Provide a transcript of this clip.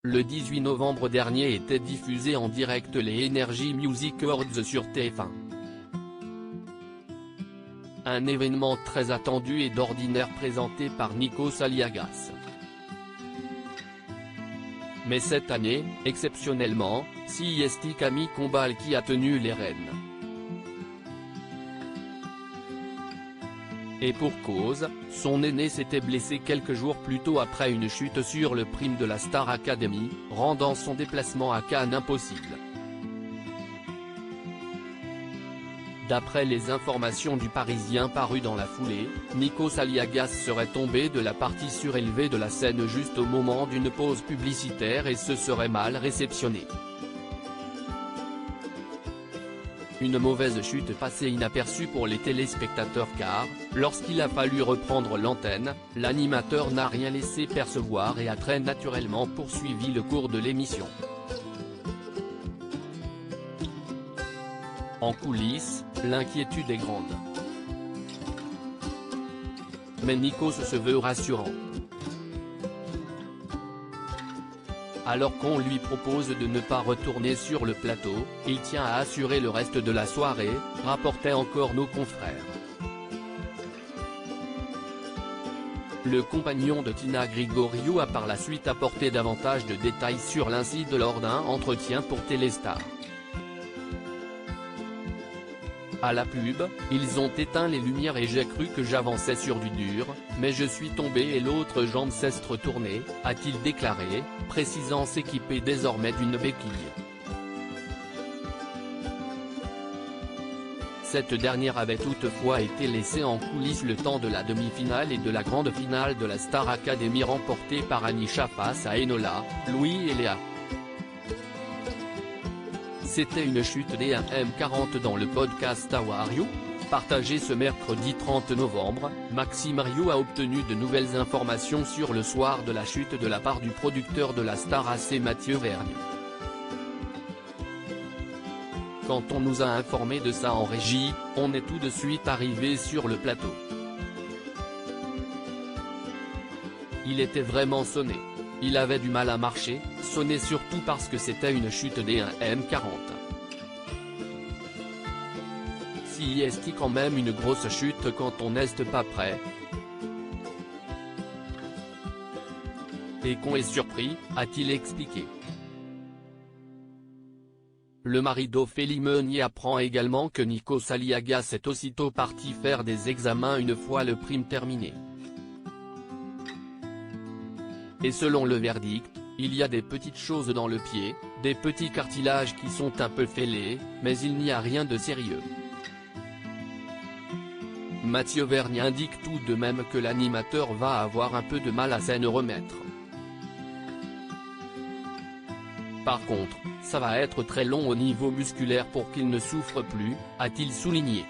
Le 18 novembre dernier était diffusé en direct les Energy Music Awards sur TF1. Un événement très attendu et d'ordinaire présenté par Nikos Aliagas. Mais cette année, exceptionnellement, c'est Camille Combal qui a tenu les rênes. Et pour cause, son aîné s'était blessé quelques jours plus tôt après une chute sur le prime de la Star Academy, rendant son déplacement à Cannes impossible. D'après les informations du Parisien parues dans la foulée, Nikos Aliagas serait tombé de la partie surélevée de la scène juste au moment d'une pause publicitaire et se serait mal réceptionné. Une mauvaise chute passée inaperçue pour les téléspectateurs car, lorsqu'il a fallu reprendre l'antenne, l'animateur n'a rien laissé percevoir et a très naturellement poursuivi le cours de l'émission. En coulisses, l'inquiétude est grande. Mais Nikos se veut rassurant. Alors qu'on lui propose de ne pas retourner sur le plateau, il tient à assurer le reste de la soirée, rapportaient encore nos confrères. Le compagnon de Tina Grigoriou a par la suite apporté davantage de détails sur l'incident lors d'un entretien pour Téléstar. À la pub, ils ont éteint les lumières et j'ai cru que j'avançais sur du dur, mais je suis tombé et l'autre jambe s'est retournée, a-t-il déclaré, précisant s'équiper désormais d'une béquille. Cette dernière avait toutefois été laissée en coulisses le temps de la demi-finale et de la grande finale de la Star Academy remportée par Anisha face à Enola, Louis et Léa. C'était une chute des AM40 dans le podcast How Are You ? Partagé ce mercredi 30 novembre, Maxime Rio a obtenu de nouvelles informations sur le soir de la chute de la part du producteur de la star AC Mathieu Vergne. Quand on nous a informé de ça en régie, on est tout de suite arrivé sur le plateau. Il était vraiment sonné. Il avait du mal à marcher, sonné surtout parce que c'était une chute des AM40. Si est quand même une grosse chute quand on n'est pas prêt. Et qu'on est surpris, a-t-il expliqué. Le mari d'Ophélie Meunier apprend également que Nikos Aliagas est aussitôt parti faire des examens une fois le prime terminé. Et selon le verdict, il y a des petites choses dans le pied, des petits cartilages qui sont un peu fêlés, mais il n'y a rien de sérieux. Mathieu Vergne indique tout de même que l'animateur va avoir un peu de mal à s'en remettre. Par contre, ça va être très long au niveau musculaire pour qu'il ne souffre plus, a-t-il souligné.